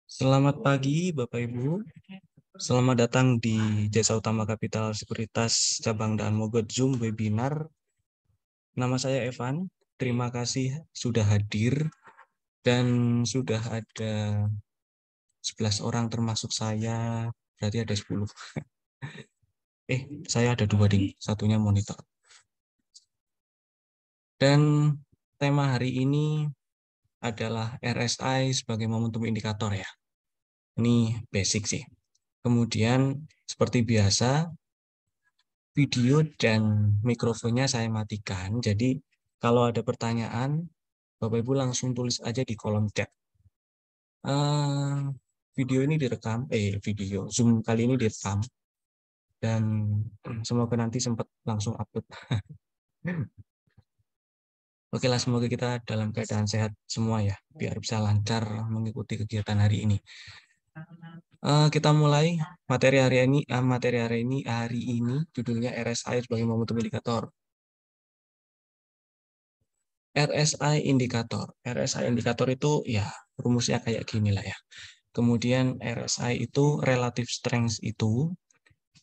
Selamat pagi, Bapak Ibu. Selamat datang di Jasa Utama Kapital Sekuritas Cabang Daan Mogot Zoom webinar. Nama saya Evan. Terima kasih sudah hadir dan sudah ada 11 orang termasuk saya. Berarti ada 10. Saya ada 2 ding. Satunya monitor. Dan tema hari ini adalah RSI sebagai momentum indikator ya. Ini basic sih. Kemudian seperti biasa video dan mikrofonnya saya matikan. Jadi kalau ada pertanyaan, Bapak Ibu langsung tulis aja di kolom chat. Video ini direkam, video Zoom kali ini direkam dan semoga nanti sempat langsung upload. Oke lah, semoga kita dalam keadaan sehat semua ya, biar bisa lancar mengikuti kegiatan hari ini. Kita mulai materi hari ini judulnya RSI sebagai momentum indikator. RSI indikator itu ya rumusnya kayak gini lah ya. Kemudian RSI itu relative strength itu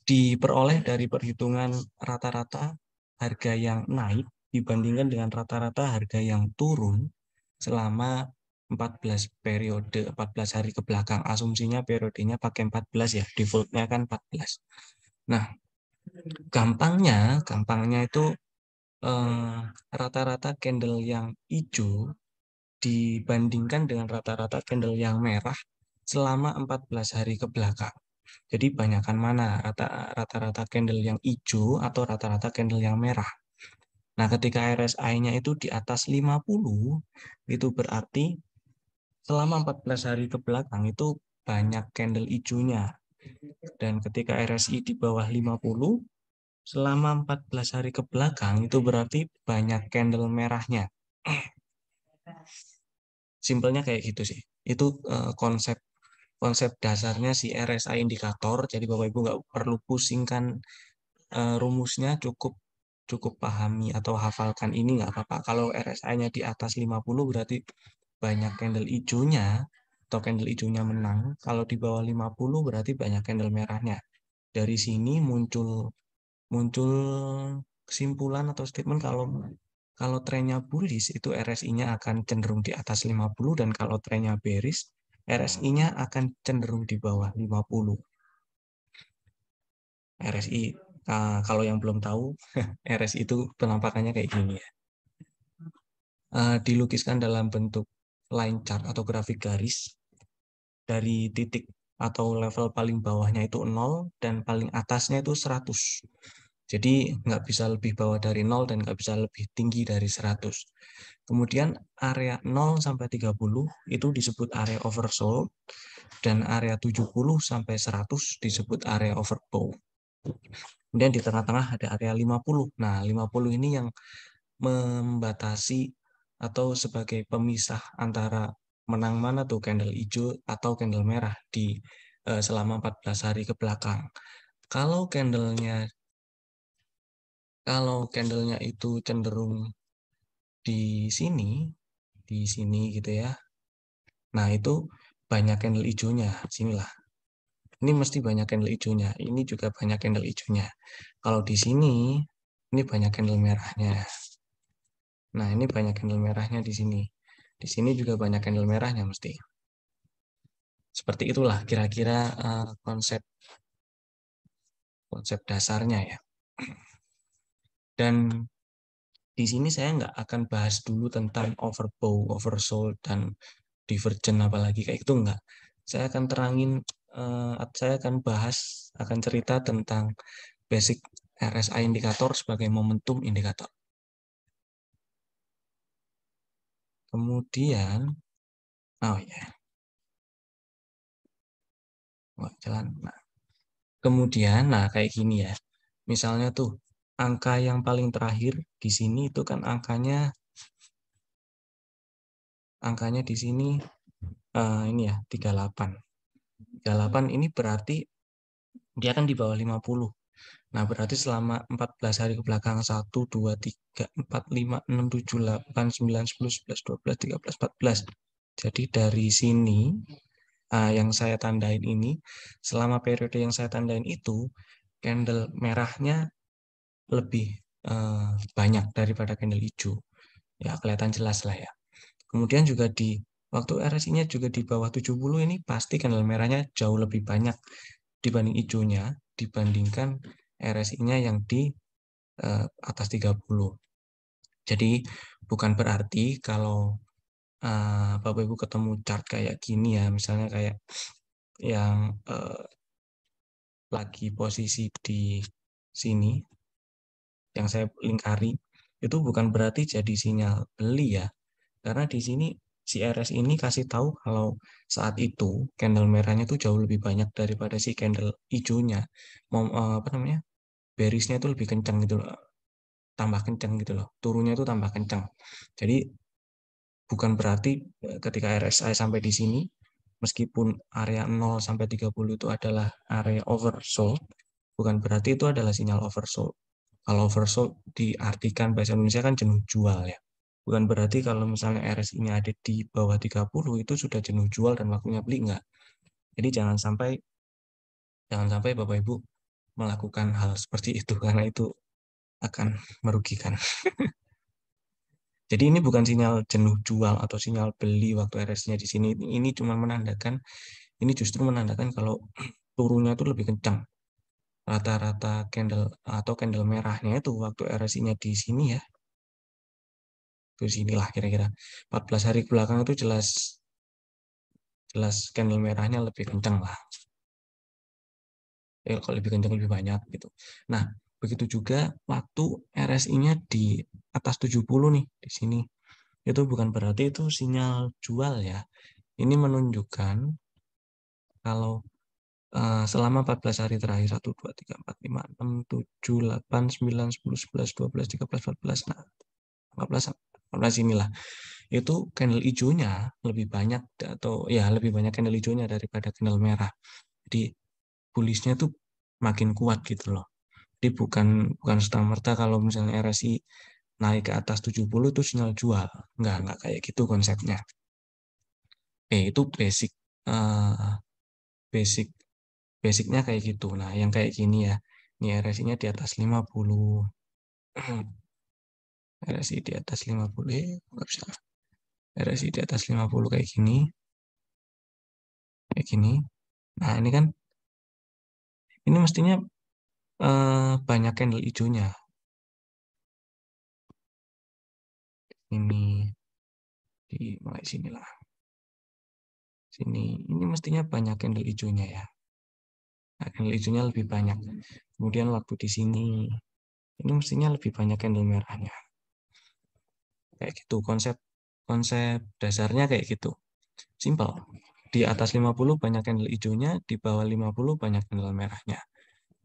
diperoleh dari perhitungan rata-rata harga yang naik dibandingkan dengan rata-rata harga yang turun selama 14 periode, 14 hari ke belakang. Asumsinya periodenya pakai 14 ya, defaultnya kan 14. Nah, gampangnya itu rata-rata candle yang hijau dibandingkan dengan rata-rata candle yang merah selama 14 hari ke belakang. Jadi banyakkan mana rata-rata candle yang hijau atau rata-rata candle yang merah. Nah, ketika RSI-nya itu di atas 50, itu berarti selama 14 hari ke belakang itu banyak candle hijaunya. Dan ketika RSI di bawah 50, selama 14 hari ke belakang itu berarti banyak candle merahnya. Simpelnya kayak gitu sih. Itu konsep konsep dasarnya si RSI indikator. Jadi Bapak Ibu nggak perlu pusingkan rumusnya, cukup cukup pahami atau hafalkan ini nggak apa-apa. Kalau RSI-nya di atas 50 berarti banyak candle hijaunya atau candle hijaunya menang. Kalau di bawah 50 berarti banyak candle merahnya. Dari sini muncul muncul kesimpulan atau statement kalau kalau trennya bullish itu RSI-nya akan cenderung di atas 50 dan kalau trennya bearish RSI-nya akan cenderung di bawah 50. RSI kalau yang belum tahu RSI itu penampakannya kayak gini ya. Dilukiskan dalam bentuk line chart atau grafik garis dari titik atau level paling bawahnya itu 0 dan paling atasnya itu 100. Jadi nggak bisa lebih bawah dari 0 dan nggak bisa lebih tinggi dari 100. Kemudian area 0 sampai 30 itu disebut area oversold dan area 70 sampai 100 disebut area overbought. Kemudian di tengah-tengah ada area 50. Nah, 50 ini yang membatasi atau sebagai pemisah antara menang mana tuh candle hijau atau candle merah di selama 14 hari ke belakang. Kalau candlenya itu cenderung di sini gitu ya. Nah, itu banyak candle hijaunya, sinilah. Ini mesti banyak candle hijaunya. Ini juga banyak candle hijaunya. Kalau di sini, ini banyak candle merahnya. Nah, ini banyak candle merahnya di sini. Di sini juga banyak candle merahnya mesti. Seperti itulah kira-kira konsep dasarnya ya. Dan di sini saya nggak akan bahas dulu tentang overbought, oversold, dan divergent apalagi kayak itu nggak. Saya akan terangin, saya akan bahas, akan cerita tentang basic RSI indikator sebagai momentum indikator. Kemudian, oh ya, jalan. Nah, kemudian, kayak gini ya. Misalnya tuh, angka yang paling terakhir di sini itu kan angkanya di sini ini ya 38. 38 ini berarti dia kan di bawah 50. Nah, berarti selama 14 hari ke belakang 1 2 3 4 5 6 7 8 9 10 11 12 13 14. Jadi dari sini yang saya tandain ini, selama periode yang saya tandain itu, candle merahnya lebih banyak daripada candle hijau. Ya, kelihatan jelas lah ya. Kemudian juga di waktu RSI-nya juga di bawah 70 ini pasti candle merahnya jauh lebih banyak dibanding hijaunya dibandingkan RSI-nya yang di atas 30. Jadi bukan berarti kalau Bapak Ibu ketemu chart kayak gini ya, misalnya kayak yang lagi posisi di sini, yang saya lingkari, itu bukan berarti jadi sinyal beli ya. Karena di sini si RS ini kasih tahu kalau saat itu candle merahnya itu jauh lebih banyak daripada si candle hijaunya. Mau apa namanya? Bearish-nya itu lebih kencang gitu loh. Tambah kencang gitu loh. Turunnya itu tambah kencang. Jadi bukan berarti ketika RSI sampai di sini meskipun area 0 sampai 30 itu adalah area oversold, bukan berarti itu adalah sinyal oversold. Kalau oversold diartikan bahasa Indonesia kan jenuh jual ya. Bukan berarti kalau misalnya RSI-nya ada di bawah 30 itu sudah jenuh jual dan waktunya beli, enggak. Jadi jangan sampai Bapak Ibu melakukan hal seperti itu karena itu akan merugikan. Jadi ini bukan sinyal jenuh jual atau sinyal beli waktu RSI-nya di sini. Ini cuma menandakan, ini justru menandakan kalau turunnya itu lebih kencang. Rata-rata candle atau candle merahnya itu waktu RSI-nya di sini ya, di sinilah kira-kira 14 hari belakang itu jelas jelas candle merahnya lebih kencang lah. Kalau lebih kencang lebih banyak gitu. Nah, begitu juga waktu RSI-nya di atas 70 nih di sini. Itu bukan berarti itu sinyal jual ya. Ini menunjukkan kalau selama 14 hari terakhir 1 2 3 4 5 6 7 8 9 10 11 12 13 14. Nah, 14 inilah. Itu candle hijaunya lebih banyak atau ya lebih banyak candle hijaunya daripada candle merah. Jadi bullish-nya tuh makin kuat gitu loh. Jadi bukan bukan serta-merta kalau misalnya RSI naik ke atas 70 itu sinyal jual. Enggak kayak gitu konsepnya. Itu basic eh, basic basicnya kayak gitu. Nah, yang kayak gini ya. Ini RSI-nya di atas 50. RSI di atas 50. Nggak bisa. RSI di atas 50 kayak gini. Kayak gini. Nah, ini kan ini mestinya banyak candle hijaunya. Ini di mulai sinilah. Sini. Ini mestinya banyak candle hijaunya ya. Nah, candle hijaunya lebih banyak. Kemudian waktu di sini, ini mestinya lebih banyak candle merahnya. Kayak gitu, konsep konsep dasarnya kayak gitu. Simple. Di atas 50 banyak candle hijaunya, di bawah 50 banyak candle merahnya.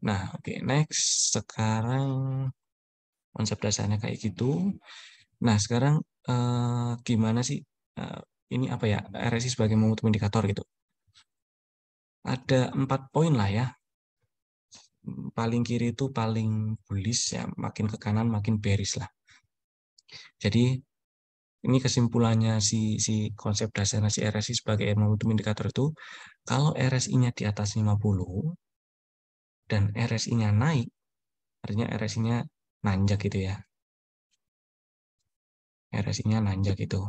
Nah, oke, next. Sekarang konsep dasarnya kayak gitu. Nah, sekarang gimana sih eh, ini apa ya, RSI sebagai momentum indikator gitu. Ada 4 poin lah ya. Paling kiri itu paling bullish ya, makin ke kanan makin bearish lah. Jadi ini kesimpulannya si konsep dasarnya si RSI sebagai momentum indikator itu, kalau RSI-nya di atas 50 dan RSI-nya naik, artinya RSI-nya nanjak gitu ya. RSI-nya nanjak gitu.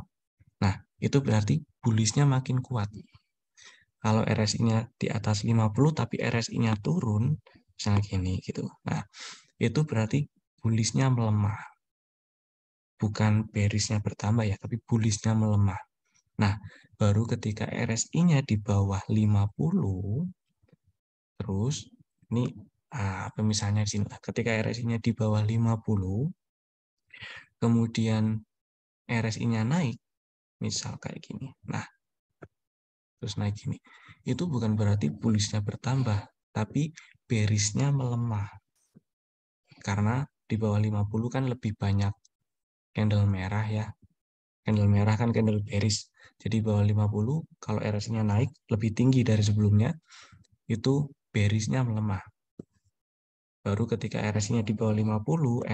Nah, itu berarti bullish-nya makin kuat. Kalau RSI-nya di atas 50 tapi RSI-nya turun, misalnya gini gitu. Nah, itu berarti bullish-nya melemah. Bukan bearish-nya bertambah ya, tapi bullish-nya melemah. Nah, baru ketika RSI-nya di bawah 50, terus ini misalnya di sini. Ketika RSI-nya di bawah 50, kemudian RSI-nya naik, misal kayak gini. Nah, terus naik gini. Itu bukan berarti bullish-nya bertambah, tapi bearish-nya melemah. Karena di bawah 50 kan lebih banyak candle merah ya. Candle merah kan candle bearish. Jadi di bawah 50 kalau RSI-nya naik lebih tinggi dari sebelumnya, itu bearish-nya melemah. Baru ketika RSI-nya di bawah 50,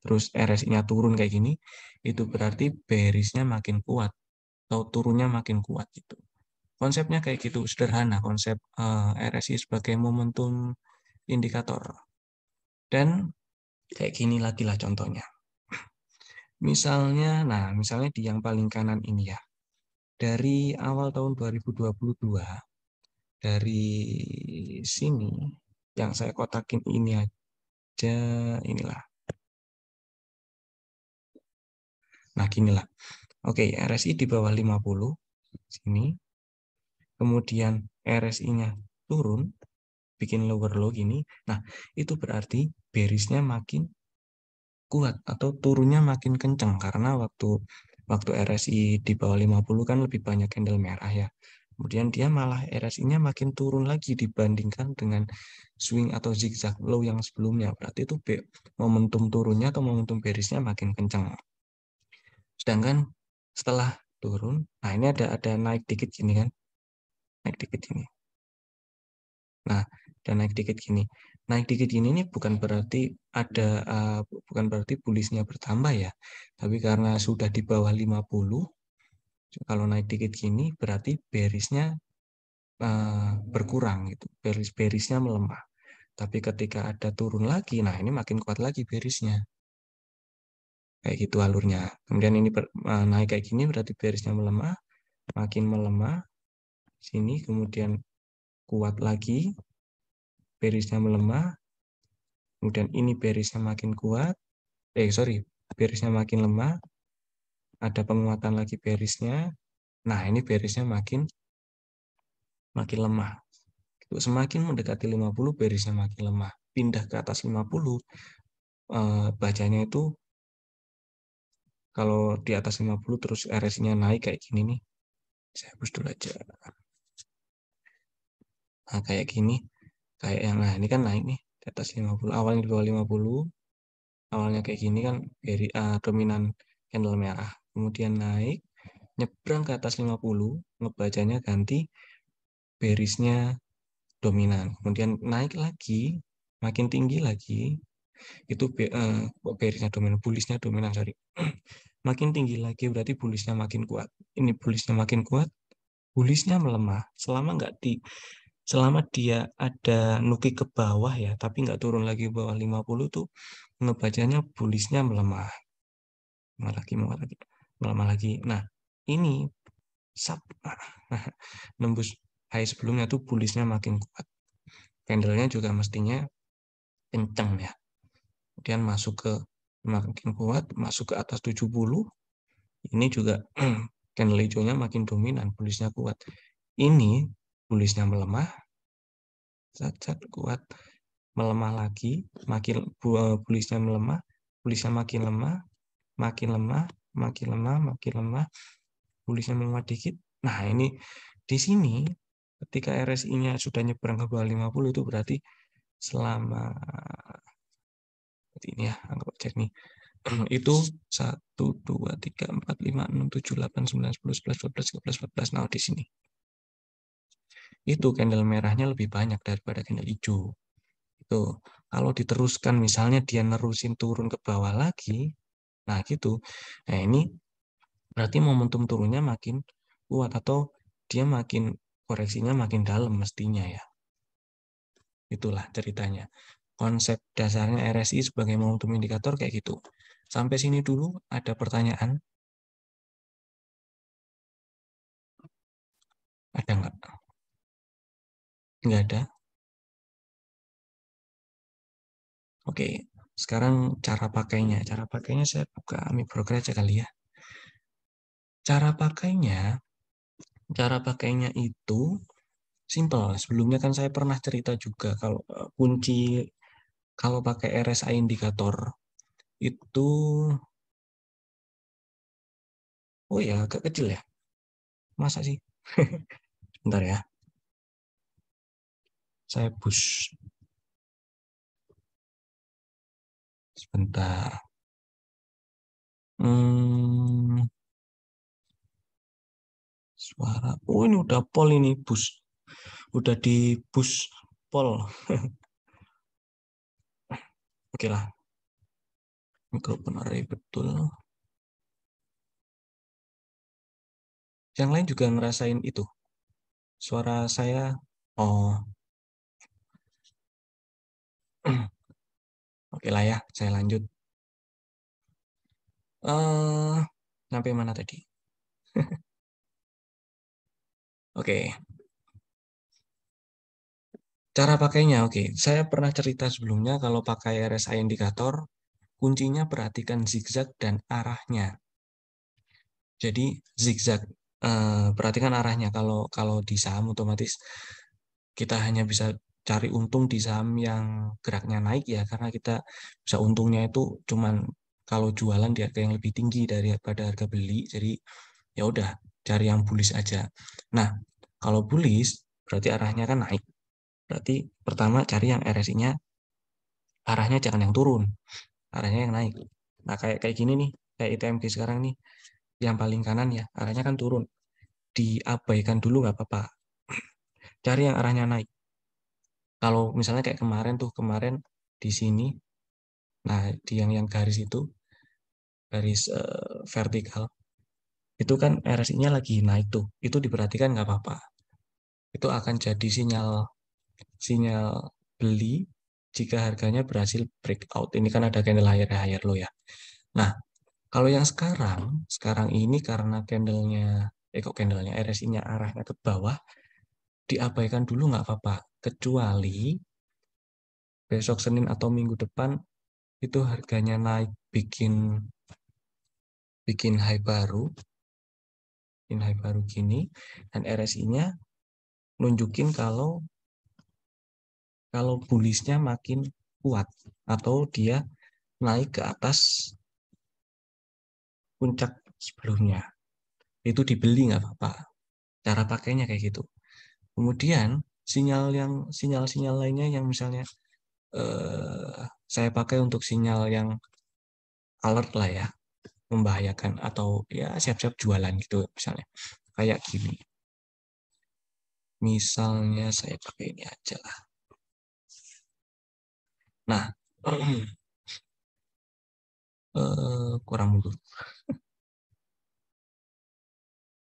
terus RSI-nya turun kayak gini, itu berarti bearish-nya makin kuat atau turunnya makin kuat gitu. Konsepnya kayak gitu, sederhana konsep RSI sebagai momentum indikator. Dan kayak gini lagi lah contohnya. Misalnya di yang paling kanan ini ya. Dari awal tahun 2022, dari sini, yang saya kotakin ini aja, inilah. Nah, ginilah. Oke, RSI di bawah 50, sini. Kemudian RSI-nya turun, bikin lower low gini. Nah, itu berarti bearish-nya makin kuat atau turunnya makin kencang karena waktu waktu RSI di bawah 50 kan lebih banyak candle merah ya. Kemudian dia malah RSI-nya makin turun lagi dibandingkan dengan swing atau zigzag low yang sebelumnya. Berarti itu momentum turunnya atau momentum bearish-nya makin kencang. Sedangkan setelah turun, nah ini ada naik dikit gini kan. Naik dikit gini. Nah, dan naik dikit gini. Naik dikit gini ini bukan berarti bullish-nya bertambah ya. Tapi karena sudah di bawah 50, kalau naik dikit gini berarti bearish-nya berkurang gitu. Bearish-nya melemah. Tapi ketika ada turun lagi, nah ini makin kuat lagi bearish-nya. Kayak gitu alurnya. Kemudian ini naik kayak gini berarti bearish-nya melemah, makin melemah sini, kemudian kuat lagi, bearish-nya melemah, kemudian ini bearish-nya makin kuat, bearish-nya makin lemah, ada penguatan lagi bearish-nya. Nah, ini bearish-nya makin makin lemah. Semakin mendekati 50, bearish-nya makin lemah. Pindah ke atas 50, bacanya itu kalau di atas 50 terus RSI-nya naik kayak gini nih. Saya hapus dulu aja. Nah, kayak gini. Kayak yang nah ini kan naik nih di atas 50. Awalnya di bawah 50, awalnya kayak gini kan dominan candle merah. Kemudian naik, nyebrang ke atas 50, ngebacanya ganti bearish-nya dominan. Kemudian naik lagi, makin tinggi lagi, itu bearish-nya dominan, bullish-nya dominan, sorry. Makin tinggi lagi berarti bullish-nya makin kuat. Ini bullish-nya makin kuat, bullish-nya melemah. Selama dia ada nuki ke bawah ya, tapi nggak turun lagi ke bawah 50 tuh ngebacanya bullish-nya melemah. Melemah lagi. Nah, ini sub nembus high sebelumnya tuh bullish-nya makin kuat. Candle-nya juga mestinya kenceng ya. Kemudian makin kuat, masuk ke atas 70. Ini juga candle hijaunya makin dominan, bullish-nya kuat. Ini bullish-nya melemah, kuat, melemah lagi, makin bullish-nya melemah, bullish-nya makin lemah, makin lemah, makin lemah, makin lemah, bullish-nya melemah dikit. Nah, ini di sini ketika RSI-nya sudah nyebrang ke bawah 50 itu berarti selama ini ya, anggap cek nih. Itu 1, 2, 3, 4, 5, 6, 7, 8, 9, 10, 11, 12, 13, 14, 14. Nah, di sini. Itu candle merahnya lebih banyak daripada candle hijau. Itu kalau diteruskan misalnya dia nerusin turun ke bawah lagi, nah gitu. Nah, ini berarti momentum turunnya makin kuat atau dia makin koreksinya makin dalam mestinya ya. Itulah ceritanya. Konsep dasarnya RSI sebagai momentum indikator kayak gitu. Sampai sini dulu ada pertanyaan? Ada nggak? Nggak ada. Oke, sekarang cara pakainya. Cara pakainya saya buka microgrid aja kali ya. Cara pakainya itu simple. Sebelumnya kan saya pernah cerita juga kalau kunci kalau pakai RSI indikator itu, oh ya agak kecil ya. Masa sih? Bentar ya, saya push sebentar. Hmm, suara. Oh ini udah pol ini bus. Udah di bus pol. Oke lah, mikrofon array betul. Yang lain juga ngerasain itu. suara saya. Oh, oke lah ya, saya lanjut. Eh, Sampai mana tadi? Oke, cara pakainya. Oke, saya pernah cerita sebelumnya kalau pakai RSI indikator, kuncinya perhatikan zigzag dan arahnya. Jadi zigzag, perhatikan arahnya. Kalau kalau di saham otomatis kita hanya bisa cari untung di saham yang geraknya naik ya, karena kita bisa untungnya itu cuman kalau jualan di harga yang lebih tinggi daripada harga beli. Jadi ya udah cari yang bullish aja. Nah, kalau bullish berarti arahnya kan naik. Berarti pertama cari yang RSI-nya arahnya jangan yang turun, arahnya yang naik. Nah, kayak kayak gini nih, kayak ITMG sekarang nih, yang paling kanan ya, arahnya kan turun. Diabaikan dulu nggak apa-apa. Cari yang arahnya naik. Kalau misalnya kayak kemarin tuh, kemarin di sini, nah di yang garis itu, garis vertikal, itu kan RSI-nya lagi naik tuh. Itu diperhatikan nggak apa-apa. Itu akan jadi sinyal sinyal beli jika harganya berhasil breakout. Ini kan ada candle higher low ya. Nah, kalau yang sekarang ini karena kok candlenya, RSI-nya arahnya ke bawah, diabaikan dulu nggak apa-apa. Kecuali besok Senin atau Minggu depan itu harganya naik bikin bikin high baru, bikin high baru gini, dan RSI-nya nunjukin kalau kalau bullishnya makin kuat atau dia naik ke atas puncak sebelumnya. Itu dibeli nggak apa-apa. Cara pakainya kayak gitu. Kemudian sinyal-sinyal lainnya yang misalnya saya pakai untuk sinyal yang alert lah ya, membahayakan atau ya siap-siap jualan gitu misalnya. Kayak gini. Misalnya saya pakai ini aja lah. Nah, kurang mundur.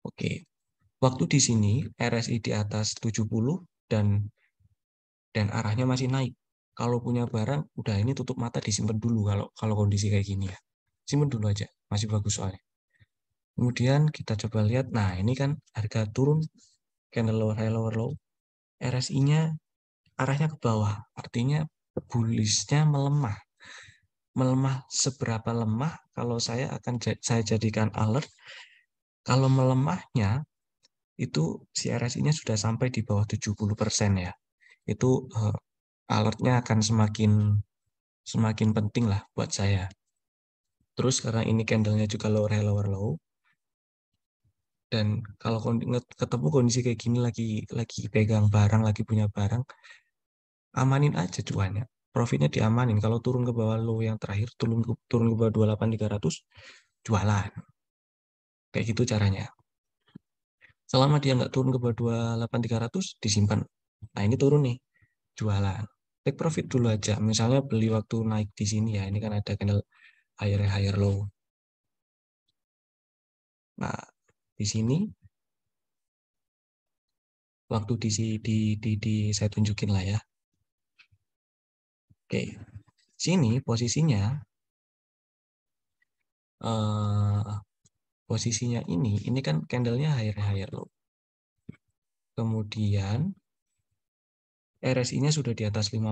Oke. Waktu di sini RSI di atas 70 dan arahnya masih naik. Kalau punya barang, udah ini tutup mata disimpan dulu kalau kalau kondisi kayak gini ya. Simpan dulu aja, masih bagus soalnya. Kemudian kita coba lihat, nah ini kan harga turun, candle lower high lower low, RSI-nya arahnya ke bawah, artinya bullishnya melemah. Melemah seberapa lemah? Kalau saya jadikan alert, kalau melemahnya itu si RSI-nya sudah sampai di bawah 70% ya. Itu alertnya akan semakin semakin penting lah buat saya. Terus karena ini candlenya juga lower high lower low, dan kalau ketemu kondisi kayak gini lagi pegang barang, lagi punya barang, amanin aja cuannya. Profitnya diamanin. Kalau turun ke bawah low yang terakhir, turun ke bawah 28.300, jualan. Kayak gitu caranya. Selama dia nggak turun ke bawah 28.300, disimpan. Nah ini turun nih, jualan. Take profit dulu aja. Misalnya beli waktu naik di sini ya. Ini kan ada candle higher low. Nah di sini waktu di saya tunjukin lah ya. Oke, sini eh, posisinya ini kan candlenya higher low. Kemudian RSI-nya sudah di atas 50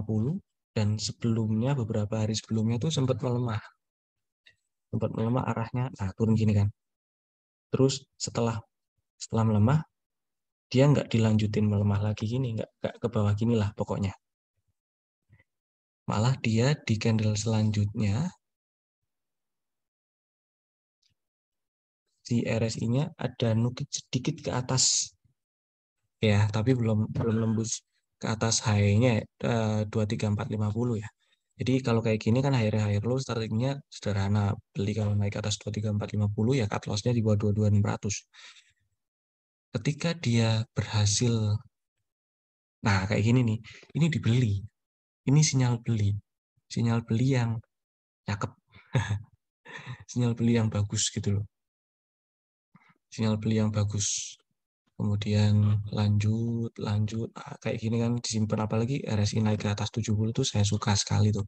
dan sebelumnya beberapa hari sebelumnya tuh sempat melemah arahnya, nah turun gini kan. Terus setelah melemah dia nggak dilanjutin melemah lagi gini, nggak ke bawah gini lah pokoknya. Malah dia di candle selanjutnya si RSI-nya ada nukit sedikit ke atas ya, tapi belum belum nembus ke atas high-nya 23450 ya. Jadi kalau kayak gini kan higher low startingnya sederhana, beli kalau naik ke atas 23450 ya cut loss-nya di bawah 22600. Ketika dia berhasil, nah kayak gini nih, ini dibeli, ini sinyal beli yang cakep, sinyal beli yang bagus gitu loh, sinyal beli yang bagus. kemudian lanjut, kayak gini kan disimpan, apalagi RSI naik ke atas 70 tuh saya suka sekali tuh.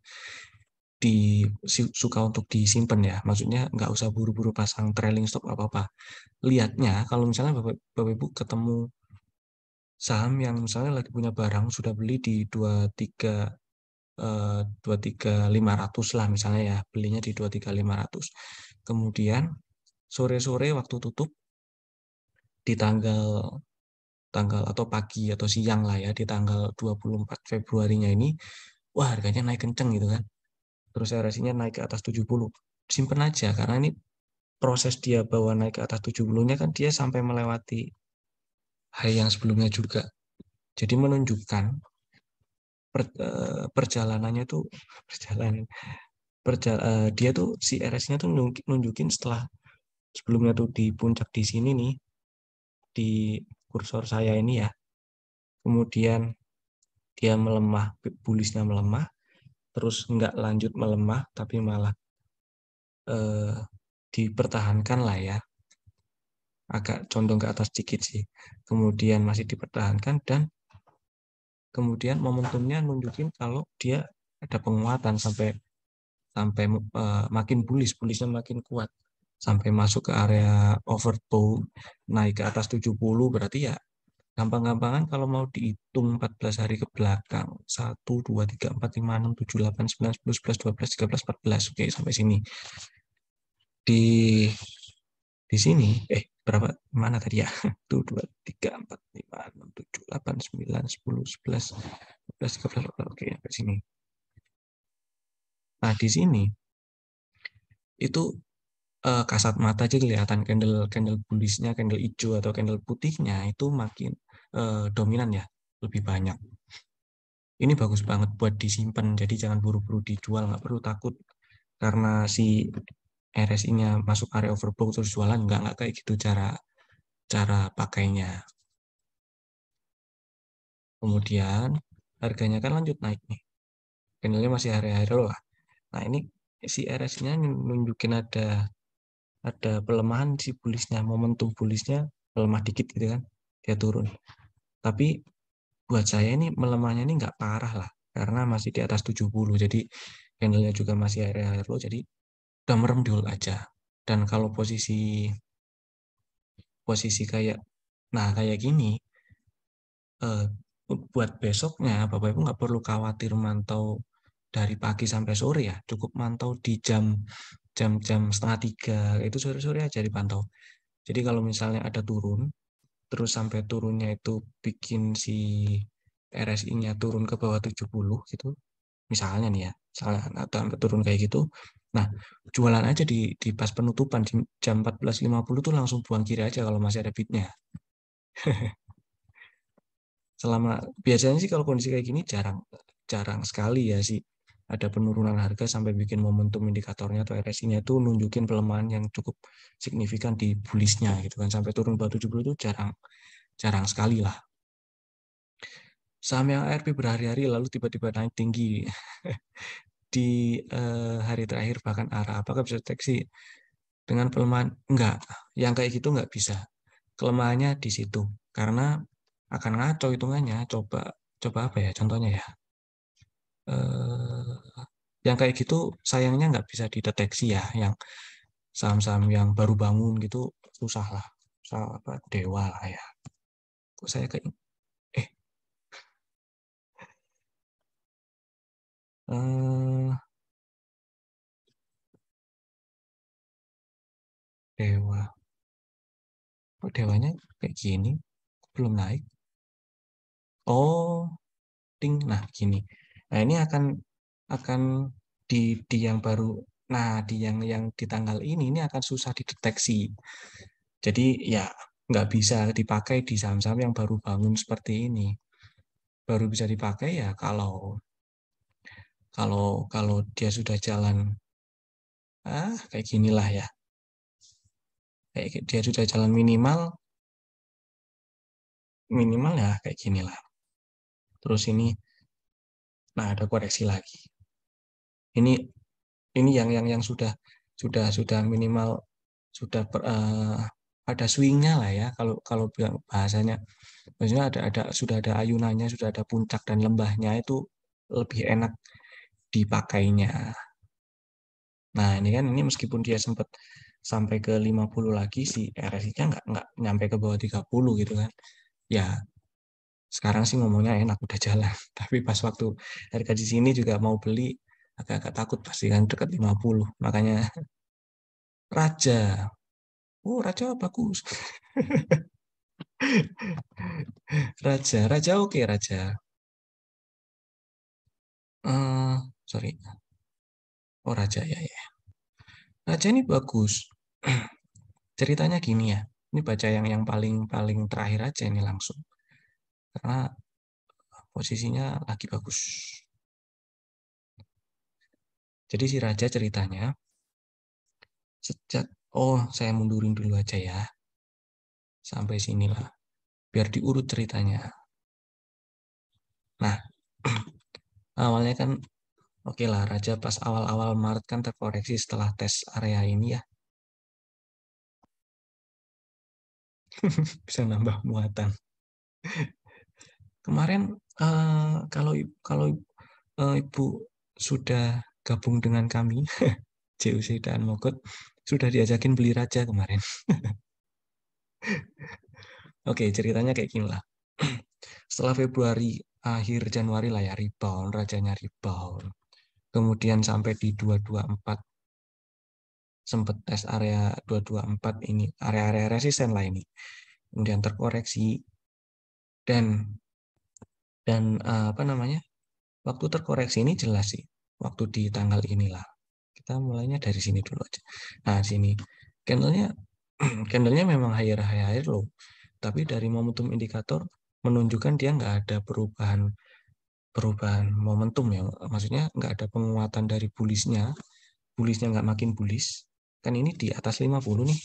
Suka untuk disimpan ya, maksudnya nggak usah buru-buru pasang trailing stop apa-apa. Lihatnya kalau misalnya Bapak Ibu ketemu saham yang misalnya lagi punya barang sudah beli di 23.500 lah misalnya ya, belinya di 23.500. Kemudian sore-sore waktu tutup di tanggal atau pagi atau siang lah ya, di tanggal 24 Februarinya ini, wah harganya naik kenceng gitu kan. Terus RSI-nya naik ke atas 70. Simpen aja karena ini proses dia bawa naik ke atas 70-nya kan dia sampai melewati high yang sebelumnya juga. Jadi menunjukkan perjalanannya tuh perjalanan dia tuh si RS-nya tuh nunjukin setelah sebelumnya tuh di puncak di sini nih, di kursor saya ini ya. Kemudian dia melemah, bullishnya melemah, terus nggak lanjut melemah, tapi malah eh, dipertahankan lah ya, agak condong ke atas sedikit sih. Kemudian masih dipertahankan dan kemudian momentumnya nunjukin kalau dia ada penguatan sampai sampai makin bullishnya makin kuat sampai masuk ke area overbought naik ke atas 70, berarti ya gampang-gampangan kalau mau dihitung 14 hari ke belakang 1 2 3 4 5 6 7 8 9 10 11 12 13 14 oke sampai sini di sini berapa mana tadi ya 1 2 3 4 5 6 7 8 9 10 11 12 13 oke sampai sini. Nah di sini itu kasat mata aja kelihatan candle candle bullishnya, candle hijau atau candle putihnya itu makin dominan ya, lebih banyak. Ini bagus banget buat disimpan, jadi jangan buru-buru dijual, nggak perlu takut karena si RSI-nya masuk area overbought terus jualan, nggak kayak gitu cara cara pakainya. Kemudian harganya kan lanjut naik nih, candlenya masih area-area loh. Nah ini si RSI-nya nunjukin ada pelemahan si bullishnya, momentum bullishnya melemah dikit gitu kan, dia turun. Tapi buat saya ini melemahnya ini nggak parah lah, karena masih di atas 70, jadi candlenya juga masih area low, jadi udah merem di hold aja. Dan kalau posisi posisi kayak gini, eh, buat besoknya Bapak Ibu nggak perlu khawatir mantau dari pagi sampai sore ya, cukup mantau di jam-jam setengah tiga, itu sore-sore aja dipantau. Jadi kalau misalnya ada turun, terus sampai turunnya itu bikin si RSI-nya turun ke bawah 70 gitu, misalnya nih ya, misalnya atau sampai turun kayak gitu, nah jualan aja di pas penutupan di jam 14.50 tuh langsung buang kiri aja kalau masih ada bidnya. Selama biasanya sih kalau kondisi kayak gini jarang jarang sekali ya sih ada penurunan harga sampai bikin momentum indikatornya atau RSI-nya itu nunjukin pelemahan yang cukup signifikan di bullishnya gitu kan, sampai turun bawah 70 itu jarang jarang sekali lah. Saham yang ARP berhari-hari lalu tiba-tiba naik tinggi di hari terakhir bahkan arah, apakah bisa deteksi dengan pelemahan? Enggak, yang kayak gitu enggak bisa. Kelemahannya di situ karena akan ngaco hitungannya. Coba coba apa ya contohnya ya? eh, yang kayak gitu sayangnya nggak bisa dideteksi ya, yang saham-saham yang baru bangun gitu susah lah. Apa Dewa lah ya. Kok saya kayak eh eh, Dewa. Kok Dewanya kayak gini? Belum naik. Oh, ting. Nah, gini. Nah, ini akan di yang baru. Nah, di yang di tanggal ini akan susah dideteksi. Jadi ya nggak bisa dipakai di saham-saham yang baru bangun seperti ini. Baru bisa dipakai ya kalau kalau kalau dia sudah jalan kayak ginilah ya. Kayak dia sudah jalan minimal minimal ya kayak ginilah. Terus ini nah ada koreksi lagi. Ini yang sudah minimal sudah ada swingnya lah ya, kalau kalau bilang bahasanya. Maksudnya sudah ada ayunannya, sudah ada puncak dan lembahnya, itu lebih enak dipakainya. Nah, ini kan ini meskipun dia sempat sampai ke 50 lagi, si RSI-nya nggak nyampe ke bawah 30 gitu kan. Ya, sekarang sih ngomongnya enak udah jalan. Tapi pas waktu harga di sini juga mau beli agak-agak takut pasti kan dekat 50. Makanya Raja. Oh, Raja bagus. Raja oke Raja. Sorry. Oh, Raja ya ya. Raja ini bagus. Ceritanya gini ya. Ini baca yang paling paling terakhir aja ini langsung. Karena posisinya lagi bagus. Jadi si Raja ceritanya sejak saya mundurin dulu aja ya. Sampai sinilah. Biar diurut ceritanya. Nah, awalnya kan oke lah Raja pas awal-awal Maret kan terkoreksi setelah tes area ini ya. Bisa nambah muatan. Kemarin kalau Ibu sudah gabung dengan kami, JUC dan Mogot, sudah diajakin beli Raja kemarin. Oke, ceritanya kayak gini lah. Setelah Februari, akhir Januari lah ya, rebound, Rajanya rebound. Kemudian sampai di 224, sempat tes area 224 ini, area-area resisten lah ini. Kemudian terkoreksi, dan apa namanya, waktu terkoreksi ini jelas sih, waktu di tanggal inilah. Kita mulainya dari sini dulu aja. Nah, sini candlenya candlenya memang higher low, tapi dari momentum indikator menunjukkan dia nggak ada perubahan perubahan momentum ya. Maksudnya nggak ada penguatan dari bullishnya nggak makin bullish. Kan ini di atas 50 nih.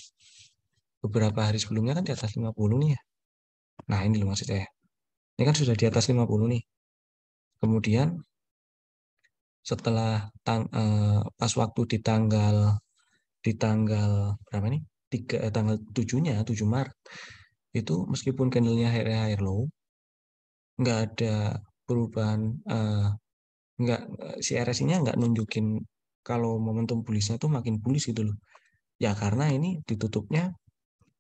Beberapa hari sebelumnya kan di atas 50 nih ya. Nah, ini loh maksud saya. Ini kan sudah di atas 50 nih. Kemudian setelah pas waktu di tanggal berapa nih? Tanggal 7-nya, 7 Maret. Itu meskipun candlenya higher low, nggak ada perubahan, nggak si RSI-nya nggak nunjukin kalau momentum bullishnya tuh makin bullish gitu loh. Ya karena ini ditutupnya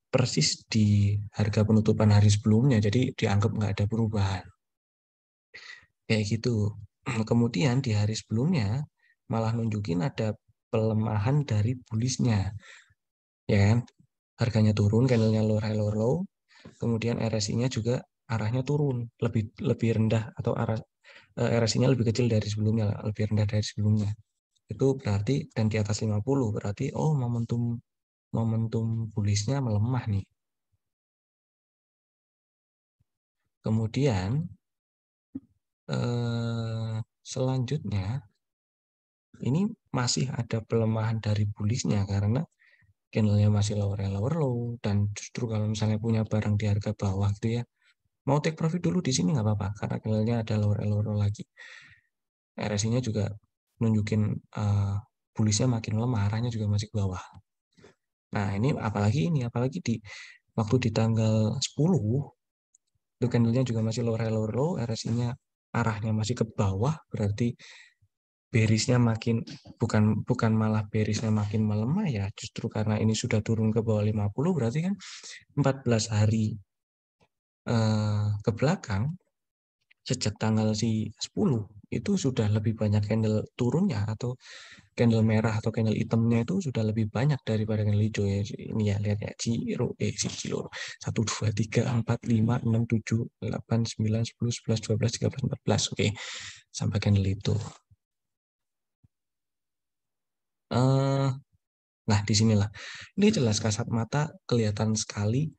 persis di harga penutupan hari sebelumnya, jadi dianggap nggak ada perubahan. Kayak gitu. Kemudian di hari sebelumnya malah nunjukin ada pelemahan dari bullishnya, ya kan? Harganya turun, candlenya lower high lower low, kemudian RSI-nya juga arahnya turun, lebih lebih rendah, atau RSI-nya lebih kecil dari sebelumnya, lebih rendah dari sebelumnya. Itu berarti, dan di atas 50 berarti momentum momentum bullish-nya melemah nih. Kemudian selanjutnya ini masih ada pelemahan dari bullish-nya karena candlenya masih lower lower low, dan justru kalau misalnya punya barang di harga bawah gitu ya, mau take profit dulu di sini nggak apa-apa karena candlenya ada lower lower low lagi. RSI-nya juga nunjukin bullish-nya makin lemah, arahnya juga masih ke bawah. Nah, apalagi di waktu di tanggal 10 itu candlenya juga masih lower low, RSI-nya arahnya masih ke bawah, berarti bearish-nya makin, bukan bukan malah bearish-nya makin melemah ya, justru karena ini sudah turun ke bawah 50, berarti kan 14 hari ke belakang sejak tanggal 10 itu sudah lebih banyak candle turunnya, atau candle merah atau candle hitamnya itu sudah lebih banyak daripada candle hijau ya. Ini ya, lihat ya, Ciro 1 2 3 4 5 6 7 8 9 10 11 12 13 14. Oke, sampai candle itu. eh Nah, di sinilah. Ini jelas kasat mata kelihatan sekali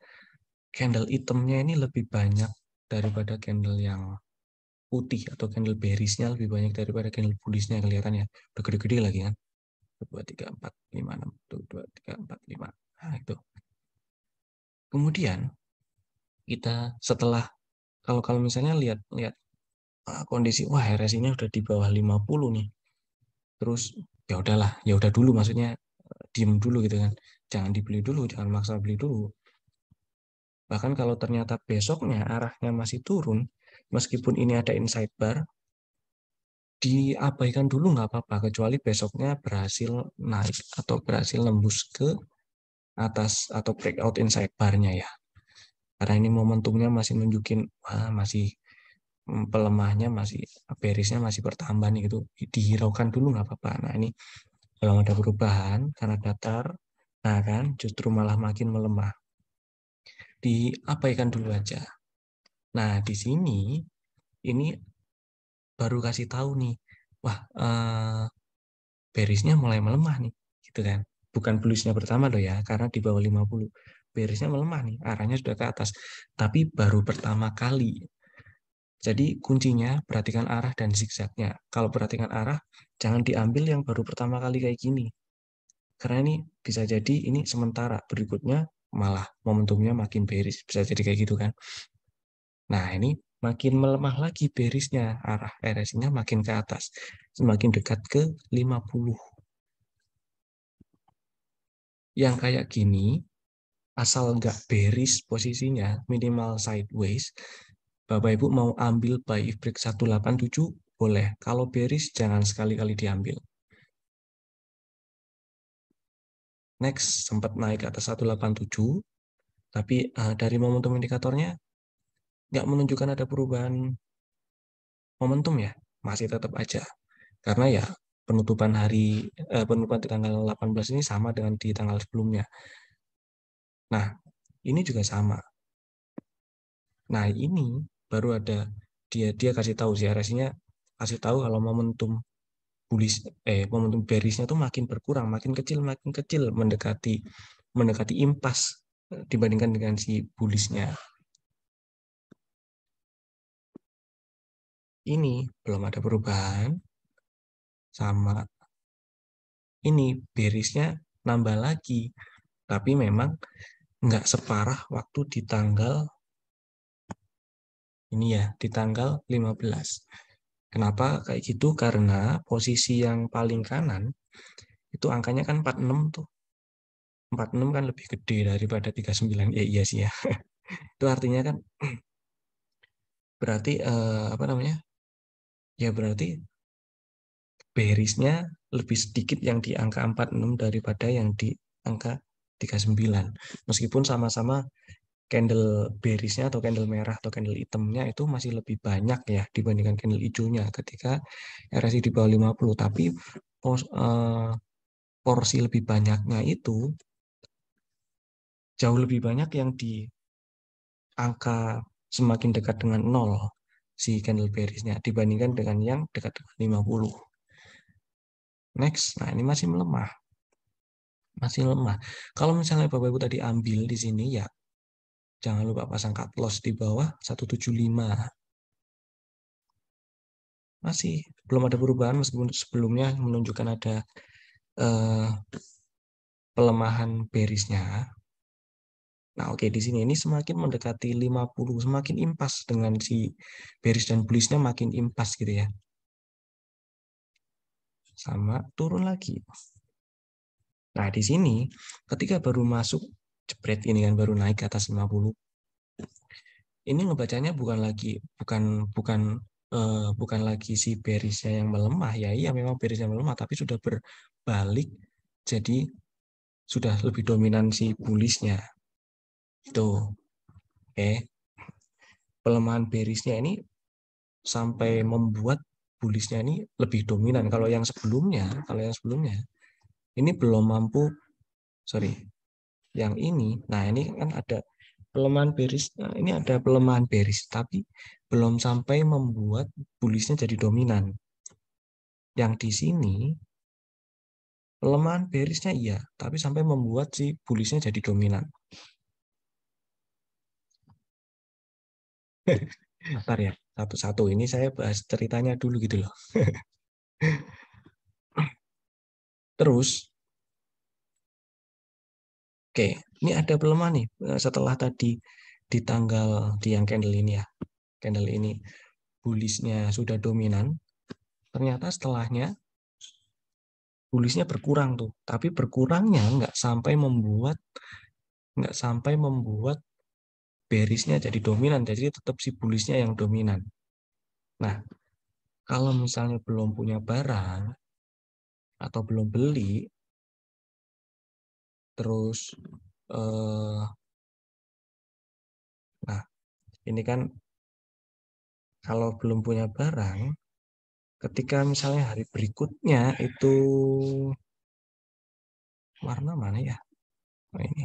candle hitamnya ini lebih banyak daripada candle yang putih, atau candle bearish-nya lebih banyak daripada candle bullish-nya, kelihatan ya. Udah gede-gede lagi kan. 2, 3, 4, 5, 6. 2, 3, 4, 5. Nah, itu. Kemudian kita setelah, kalau kalau misalnya lihat lihat kondisi, wah RSI-nya udah di bawah 50 nih. Terus ya udahlah, ya udah dulu, maksudnya diem dulu gitu kan. Jangan dibeli dulu, jangan maksa beli dulu. Bahkan kalau ternyata besoknya arahnya masih turun, meskipun ini ada inside bar, diabaikan dulu nggak apa-apa, kecuali besoknya berhasil naik atau berhasil nembus ke atas atau breakout inside bar-nya ya. Karena ini momentumnya masih nunjukin, wah, masih pelemahnya masih bearish-nya masih bertambah nih gitu. Dihiraukan dulu nggak apa-apa. Nah ini belum ada perubahan karena datar, nah kan justru malah makin melemah. Diabaikan dulu aja. Nah di sini ini baru kasih tahu nih, wah, bearish-nya mulai melemah nih, gitu kan. Bukan bullish-nya pertama loh ya, karena di bawah 50. Bearish-nya melemah nih, arahnya sudah ke atas. Tapi baru pertama kali. Jadi kuncinya perhatikan arah dan zigzagnya. Kalau perhatikan arah, jangan diambil yang baru pertama kali kayak gini. Karena ini bisa jadi ini sementara, berikutnya malah momentumnya makin bearish. Bisa jadi kayak gitu kan. Nah ini makin melemah lagi bearish-nya, arah RSI-nya makin ke atas. Semakin dekat ke 50. Yang kayak gini, asal nggak bearish posisinya, minimal sideways, Bapak Ibu mau ambil buy if break 187, boleh. Kalau bearish, jangan sekali-kali diambil. Next, sempat naik ke atas 187, tapi dari momentum indikatornya, nggak menunjukkan ada perubahan momentum ya, masih tetap aja. Karena ya, penutupan di tanggal 18 ini sama dengan di tanggal sebelumnya. Nah, ini juga sama. Nah, ini baru ada dia kasih tahu sih RSI-nya, kasih tahu kalau momentum bearish-nya tuh makin kecil mendekati impas dibandingkan dengan si bullish-nya. Ini belum ada perubahan, sama ini bearish-nya nambah lagi, tapi memang nggak separah waktu di tanggal ini ya, di tanggal 15. Kenapa kayak gitu? Karena posisi yang paling kanan itu angkanya kan 46 tuh. 46 kan lebih gede daripada 39. Ya iya sih ya. Itu artinya kan berarti apa namanya? Ya berarti bearish-nya lebih sedikit yang di angka 46 daripada yang di angka 39. Meskipun sama-sama candle bearish-nya atau candle merah atau candle hitamnya itu masih lebih banyak ya dibandingkan candle hijaunya ketika RSI di bawah 50. Tapi porsi lebih banyaknya itu jauh lebih banyak yang di angka semakin dekat dengan 0 si candle bearish-nya dibandingkan dengan yang dekat dengan 50. Next, nah ini masih melemah. Masih lemah. Kalau misalnya Bapak Ibu tadi ambil di sini ya jangan lupa pasang cut loss di bawah 175. Masih belum ada perubahan meskipun sebelumnya menunjukkan ada eh, pelemahan bearish-nya. Nah, oke, di sini ini semakin mendekati 50, semakin impas dengan si bearish dan bullish-nya makin impas gitu ya. Sama turun lagi. Nah, di sini ketika baru masuk jebret ini kan baru naik ke atas 50. Ini ngebacanya bukan bukan bukan lagi si bearish-nya yang melemah ya. Iya memang bearish-nya melemah tapi sudah berbalik jadi sudah lebih dominan si bullish-nya. Itu. Oke. Pelemahan bearish-nya ini sampai membuat bullish-nya ini lebih dominan. Kalau yang sebelumnya ini belum mampu, sorry, yang ini, nah ini kan ada pelemahan bearish, nah ini ada pelemahan bearish, tapi belum sampai membuat bullish-nya jadi dominan. Yang di sini pelemahan bearish-nya iya, tapi sampai membuat si bullish-nya jadi dominan. Bentar ya, satu-satu ini saya bahas ceritanya dulu gitu loh. Terus, oke, ini ada pelemahan nih setelah tadi di tanggal di yang candle ini ya, candle ini bullish-nya sudah dominan, ternyata setelahnya bullish-nya berkurang tuh, tapi berkurangnya nggak sampai membuat bearish-nya jadi dominan, jadi tetap si bullish-nya yang dominan. Nah, kalau misalnya belum punya barang atau belum beli, terus nah ini kan kalau belum punya barang, ketika misalnya hari berikutnya itu warna mana ya? Oh, ini.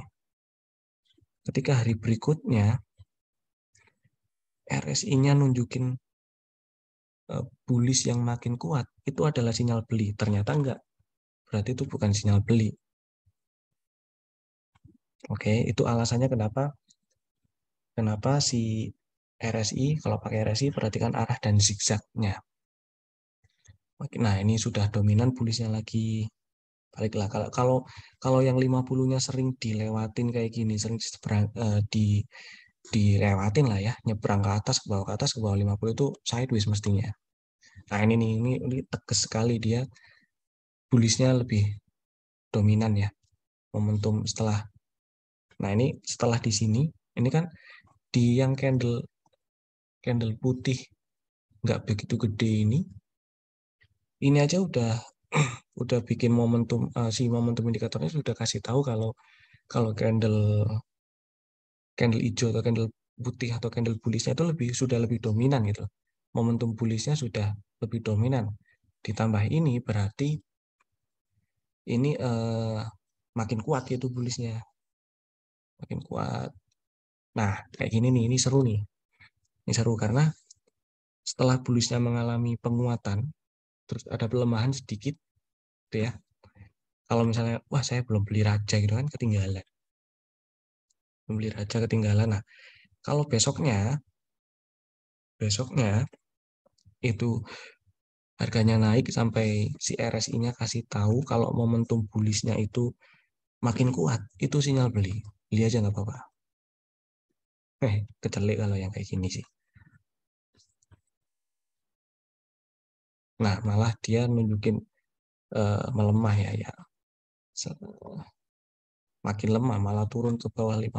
Ketika hari berikutnya RSI-nya nunjukin bullish yang makin kuat, itu adalah sinyal beli. Ternyata enggak, berarti itu bukan sinyal beli. Oke, itu alasannya kenapa kenapa si RSI, kalau pakai RSI perhatikan arah dan zigzagnya. Nah, ini sudah dominan bullish-nya lagi. Baliklah kalau kalau kalau yang 50-nya sering dilewatin kayak gini, sering dilewatin lah ya, nyebrang ke atas ke bawah 50 itu sideways mestinya. Nah, ini tegas sekali dia bullish-nya lebih dominan ya. Momentum setelah. Nah, ini setelah di sini, ini kan di yang candle candle putih nggak begitu gede ini aja udah bikin momentum si momentum indikatornya sudah kasih tahu kalau kalau candle candle hijau atau candle putih atau candle bullishnya itu sudah lebih dominan gitu. Momentum bullishnya sudah lebih dominan. Ditambah ini berarti ini makin kuat gitu bullishnya, makin kuat. Nah, kayak gini nih, ini seru nih. Ini seru karena setelah bullishnya mengalami penguatan, terus ada pelemahan sedikit, gitu ya. Kalau misalnya, wah saya belum beli raja gitu kan, ketinggalan. Belum beli raja ketinggalan. Nah, kalau besoknya itu harganya naik sampai si RSI-nya kasih tahu kalau momentum bullish-nya itu makin kuat, itu sinyal beli. Beli aja nggak apa-apa. Kecelik kalau yang kayak gini sih. Nah, malah dia nunjukin melemah ya. Makin lemah, malah turun ke bawah 50.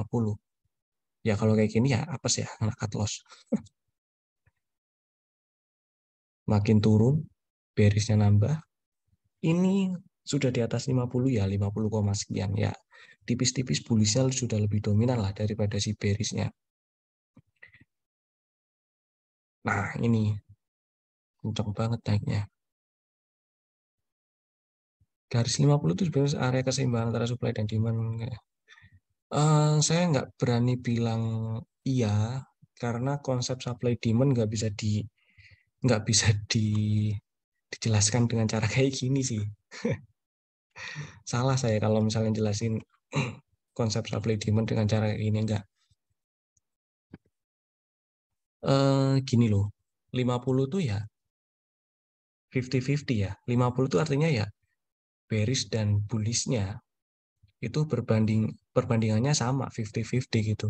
Ya kalau kayak gini ya apa sih ya, cut loss. Makin turun, bearish-nya nambah. Ini sudah di atas 50 ya, 50, sekian ya. Tipis-tipis bullish-nya sudah lebih dominan lah daripada si bearish-nya. Nah, ini kencang banget naiknya. Garis 50 itu sebenarnya area keseimbangan antara supply dan demand. Saya nggak berani bilang iya, karena konsep supply demand nggak bisa dijelaskan dengan cara kayak gini sih. Salah saya kalau misalnya jelasin konsep supply demand dengan cara kayak gini enggak. Gini loh, 50 tuh ya 50-50 ya. 50 itu artinya ya bearish dan bullish-nya itu perbandingannya sama 50-50 gitu.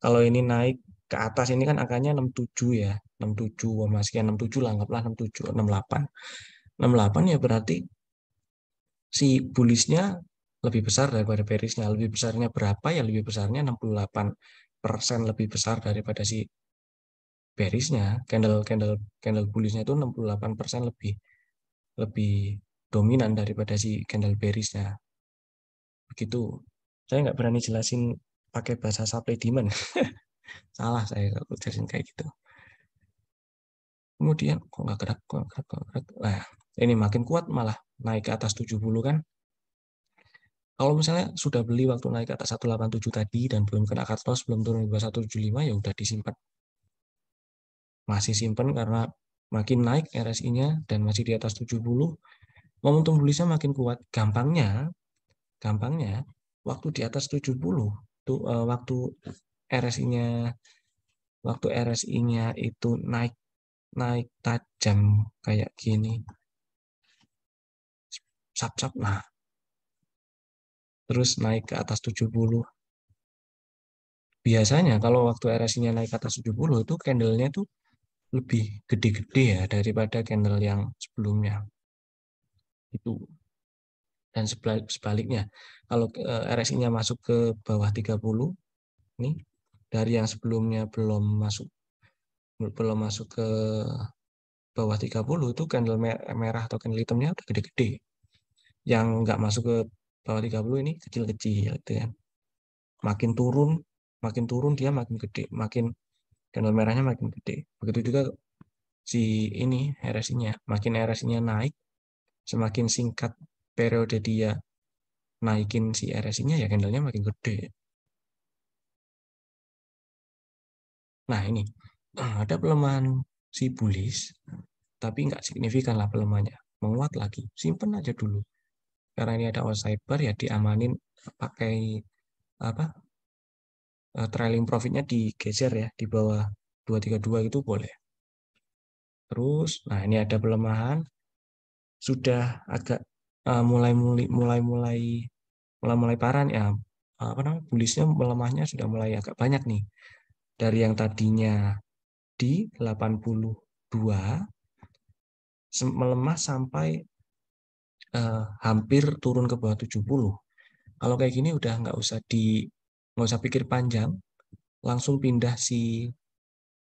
Kalau ini naik ke atas ini kan angkanya 67 ya. 67 sekian 67 lah, anggaplah 67, 68. 68 ya berarti si bullish-nya lebih besar daripada bearish-nya. Lebih besarnya berapa ya? Lebih besarnya 68% lebih besar daripada si bearish-nya. Candle candle candle bullish-nya itu 68% lebih lebih dominan daripada si candle bearish-nya. Begitu. Saya nggak berani jelasin pakai bahasa supply demand. Salah saya kalau jelasin kayak gitu. Kemudian kok nggak gerak, kok nggak gerak, kok nggak gerak. Nah, ini makin kuat malah naik ke atas 70 kan. Kalau misalnya sudah beli waktu naik ke atas 187 tadi dan belum kena cut loss, belum turun ke 175 ya udah disimpan. Masih simpan karena makin naik RSI-nya dan masih di atas 70, momentum bullish-nya makin kuat. Gampangnya waktu di atas 70 tuh RSI-nya waktu RSI-nya itu naik naik tajam kayak gini. Sap-sap nah terus naik ke atas 70. Biasanya kalau waktu RSI-nya naik ke atas 70 itu candlenya tuh lebih gede-gede ya daripada candle yang sebelumnya. Itu. Dan sebaliknya, kalau RSI-nya masuk ke bawah 30 nih, dari yang sebelumnya belum masuk ke bawah 30 itu candle merah atau candle hitamnya udah gede-gede. Yang nggak masuk ke bawah 30 ini kecil-kecil gitu kan. Makin turun dia makin gede, makin candle merahnya makin gede. Begitu juga si ini RSI-nya, makin RSI-nya naik, semakin singkat periode dia naikin si RSI-nya ya candlenya makin gede. Nah ini ada pelemahan si bullish, tapi nggak signifikan lah pelemahannya, menguat lagi, simpen aja dulu. Karena ini ada outside bar ya diamanin pakai apa trailing profitnya digeser ya di bawah 232 itu boleh. Terus, nah ini ada pelemahan, sudah agak mulai parah nih, ya, apa namanya, bullishnya melemahnya sudah mulai agak banyak nih. Dari yang tadinya di 82 melemah sampai hampir turun ke bawah 70. Kalau kayak gini udah nggak usah pikir panjang, langsung pindah si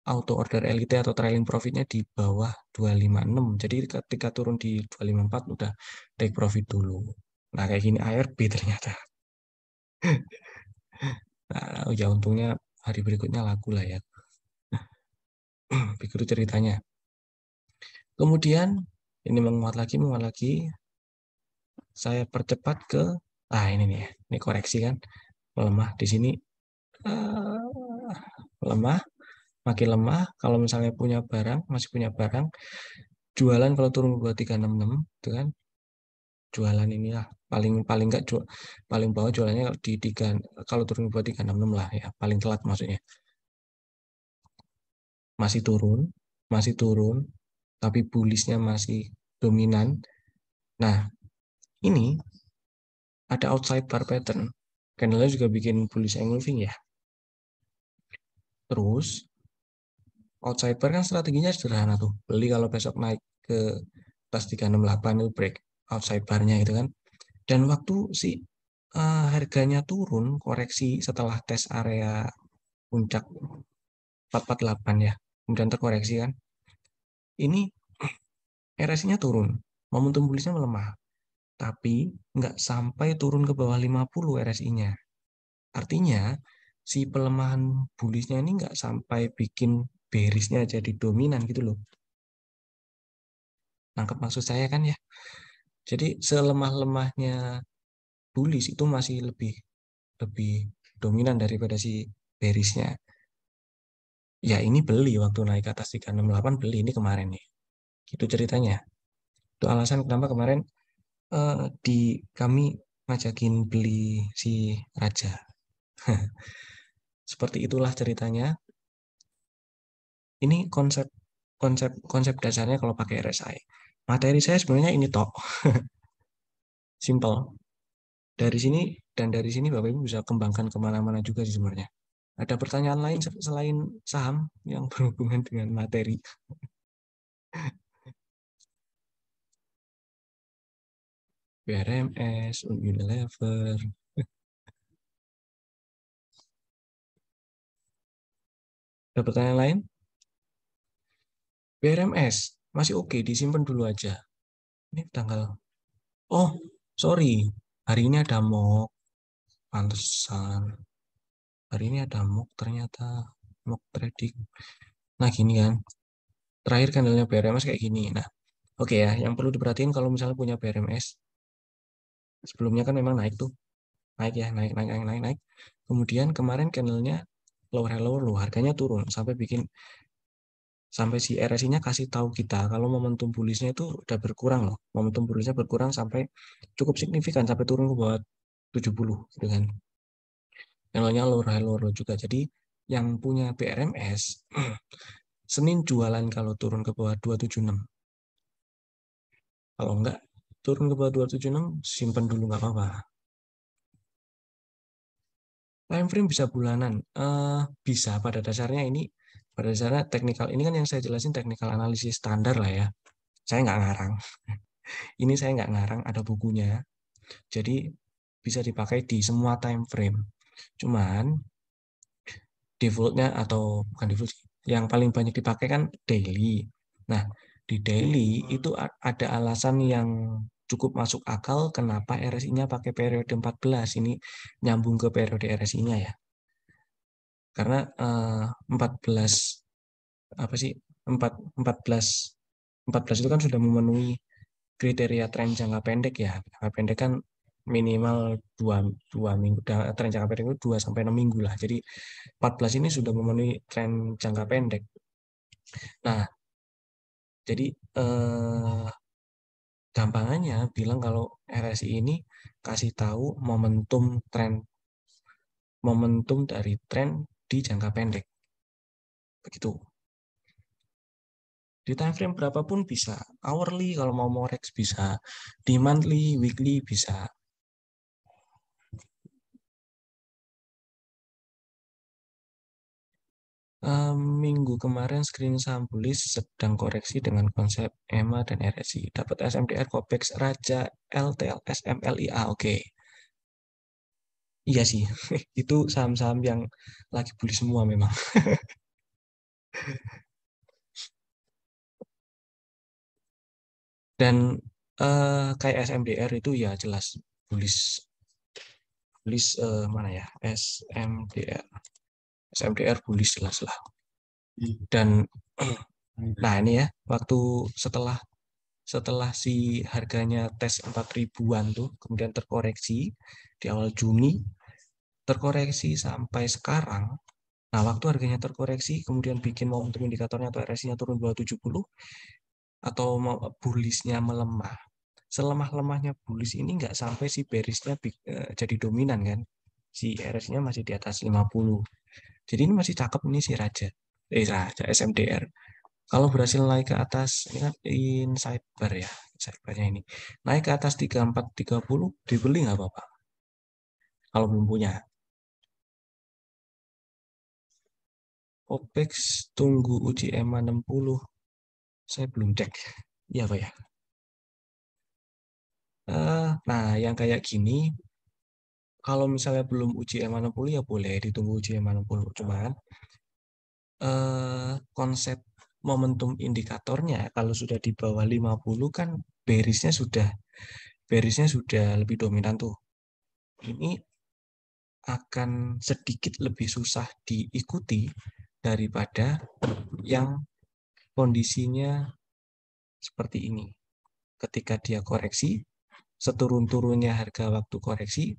auto order LIT atau trailing profitnya di bawah 256. Jadi ketika turun di 254 udah take profit dulu. Nah, kayak gini ARB ternyata. Nah, ya untungnya hari berikutnya laku lah ya. Begitu ceritanya. Kemudian ini menguat lagi. Saya percepat ke, ini nih, ini koreksi kan, melemah di sini, melemah, makin lemah. Kalau misalnya masih punya barang, jualan kalau turun ke 2366 itu kan, jualan inilah paling paling enggak paling bawah jualannya di tiga, kalau turun ke 2366 lah ya, paling telat maksudnya. Masih turun, tapi bullishnya masih dominan. Nah, ini ada outside bar pattern. Candlenya juga bikin bullish engulfing ya. Terus outside bar kan strateginya sederhana tuh. Beli kalau besok naik ke atas 368 itu break outside barnya itu kan. Dan waktu si harganya turun, koreksi setelah tes area puncak 448 ya, kemudian terkoreksi kan. Ini RSI-nya turun, momentum bullish-nya melemah. Tapi nggak sampai turun ke bawah 50 RSI-nya. Artinya, si pelemahan bullish-nya ini nggak sampai bikin bearish-nya jadi dominan gitu loh. Nangkep maksud saya kan ya? Jadi selemah-lemahnya bullish itu masih lebih lebih dominan daripada si bearish-nya. Ya ini beli waktu naik ke atas 368 beli ini kemarin nih. Gitu ceritanya. Itu alasan kenapa kemarin di kami ngajakin beli si Raja. Seperti itulah ceritanya. Ini konsep konsep konsep dasarnya kalau pakai RSI. Materi saya sebenarnya ini tok, simple. Dari sini dan dari sini Bapak Ibu bisa kembangkan kemana-mana juga sih sebenarnya. Ada pertanyaan lain selain saham yang berhubungan dengan materi? BRMS, Unilever. Ada pertanyaan lain? BRMS masih oke, disimpan dulu aja. Ini tanggal. Oh, sorry. Hari ini ada mock. Pantesan. Hari ini ada mock ternyata. Mock trading. Nah, gini kan. Terakhir candlenya BRMS kayak gini. Nah, oke ya. Yang perlu diperhatiin kalau misalnya punya BRMS. Sebelumnya kan memang naik tuh. Naik ya. Naik, naik, naik, naik, naik. Kemudian kemarin candlenya lower, lower, low. Harganya turun. Sampai si RSI-nya kasih tahu kita kalau momentum bullishnya itu udah berkurang loh. Momentum bullishnya berkurang sampai cukup signifikan sampai turun ke bawah 70 gitu kan. Yang lower low juga. Jadi yang punya BRMS Senin jualan kalau turun ke bawah 276. Kalau enggak turun ke bawah 276 simpan dulu nggak apa-apa. Time frame bisa bulanan. Bisa pada dasarnya teknikal ini kan yang saya jelasin teknikal analisis standar lah ya. Saya nggak ngarang. Ini saya nggak ngarang, ada bukunya. Jadi bisa dipakai di semua time frame. Cuman defaultnya atau bukan default sih, yang paling banyak dipakai kan daily. Nah, di daily itu ada alasan yang cukup masuk akal kenapa RSI-nya pakai periode 14. Ini nyambung ke periode RSI-nya ya. Karena 14 apa sih? 4 14 14 itu kan sudah memenuhi kriteria tren jangka pendek ya. Jangka pendek kan minimal dua minggu. Tren jangka pendek itu 2 sampai 6 minggu lah. Jadi 14 ini sudah memenuhi tren jangka pendek. Nah, jadi gampangannya bilang kalau RSI ini kasih tahu momentum dari tren di jangka pendek. Begitu. Di time frame berapapun bisa. Hourly kalau mau morex bisa. Di monthly, weekly bisa. Minggu kemarin screen saham Bullish sedang koreksi dengan konsep EMA dan RSI. Dapat SMDR, Kopex, Raja, LTL, SMLIA. Oke. Iya sih. Itu saham-saham yang lagi bullish semua memang. Dan kayak SMDR itu ya jelas bullish. Bullish mana ya? SMDR. SMDR bullish jelas lah. Dan nah ini ya, waktu setelah setelah si harganya tes 4 ribuan tuh, kemudian terkoreksi di awal Juni, terkoreksi sampai sekarang. Nah, waktu harganya terkoreksi, kemudian bikin momentum indikatornya atau RSI-nya turun bawah 70, atau bullishnya melemah. Selemah-lemahnya bullish ini nggak sampai si bearishnya jadi dominan kan. Si RSI-nya masih di atas 50. Jadi ini masih cakep ini si Raja SMDR. Kalau berhasil naik ke atas, ini kan inside bar ya, inside barnya ini. Naik ke atas 3430, dibeli nggak apa-apa. Kalau belum punya. OPEX tunggu uji EMA 60. Saya belum cek. Iya apa ya? Nah, yang kayak gini, kalau misalnya belum uji EMA 60 ya boleh ditunggu uji EMA 60. Cuman konsep momentum indikatornya kalau sudah di bawah 50 kan berisnya sudah lebih dominan tuh. Ini akan sedikit lebih susah diikuti daripada yang kondisinya seperti ini. Ketika dia koreksi, seturun-turunnya harga waktu koreksi,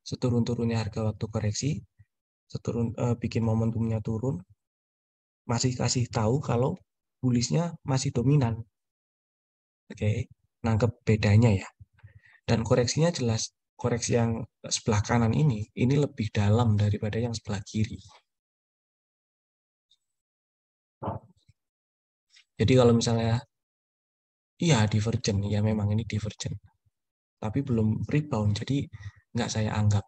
seturun-turunnya harga waktu koreksi, bikin momentumnya turun, masih kasih tahu kalau bullishnya masih dominan. Oke, nangkep bedanya ya. Dan koreksinya jelas, koreksi yang sebelah kanan ini lebih dalam daripada yang sebelah kiri. Jadi kalau misalnya, iya divergent, ya memang ini divergent. Tapi belum rebound, jadi nggak saya anggap.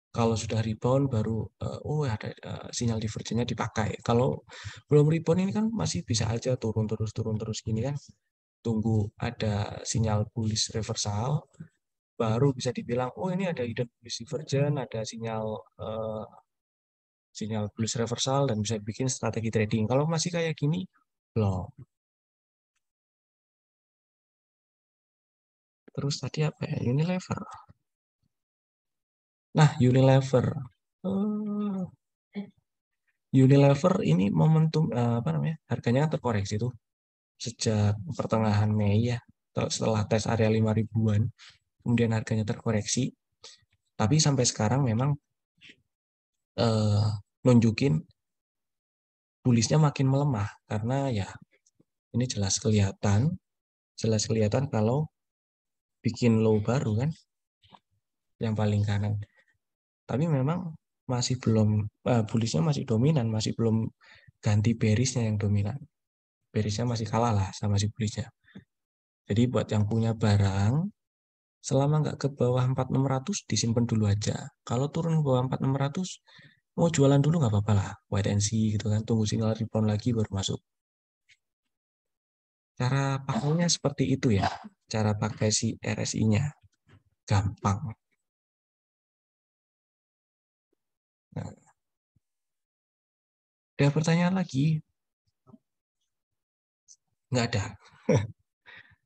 Kalau sudah rebound baru, oh ada sinyal divergennya dipakai. Kalau belum rebound ini kan masih bisa aja turun terus gini kan. Tunggu ada sinyal bullish reversal, baru bisa dibilang, oh ini ada hidden bullish divergence, ada eh, sinyal bullish reversal dan bisa bikin strategi trading. Kalau masih kayak gini, belum. Terus tadi apa ya? Unilever. Nah, Unilever. Eh, Unilever ini momentum apa namanya? Harganya kan terkoreksi tuh sejak pertengahan Mei ya. Setelah tes area 5 ribuan, kemudian harganya terkoreksi. Tapi sampai sekarang memang eh, nunjukin bullishnya makin melemah karena ya ini jelas kelihatan kalau bikin low baru kan yang paling kanan. Tapi memang masih belum bullishnya masih dominan, masih belum ganti bearishnya yang dominan. Bearishnya masih kalah lah sama si bullishnya. Jadi buat yang punya barang, selama nggak ke bawah 4600 disimpan dulu aja. Kalau turun ke bawah 4600, mau jualan dulu nggak apa-apa lah. Wait and see gitu kan. Tunggu sinyal rebound lagi baru masuk. Cara pakainya seperti itu ya. Cara pakai si RSI-nya. Gampang. Nah, ada pertanyaan lagi? Nggak ada.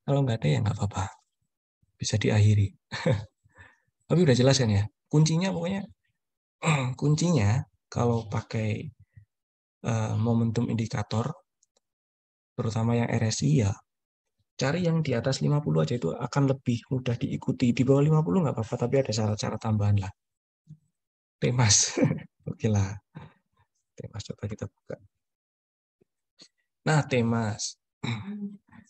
Kalau nggak ada ya nggak apa-apa. Bisa diakhiri. Tapi udah jelas kan ya? Kuncinya pokoknya, kuncinya kalau pakai momentum indikator, terutama yang RSI ya, cari yang di atas 50 aja itu akan lebih mudah diikuti. Di bawah 50 nggak apa-apa, tapi ada syarat-syarat tambahan lah. Temas. Oke lah. Temas coba kita buka. Nah, Temas.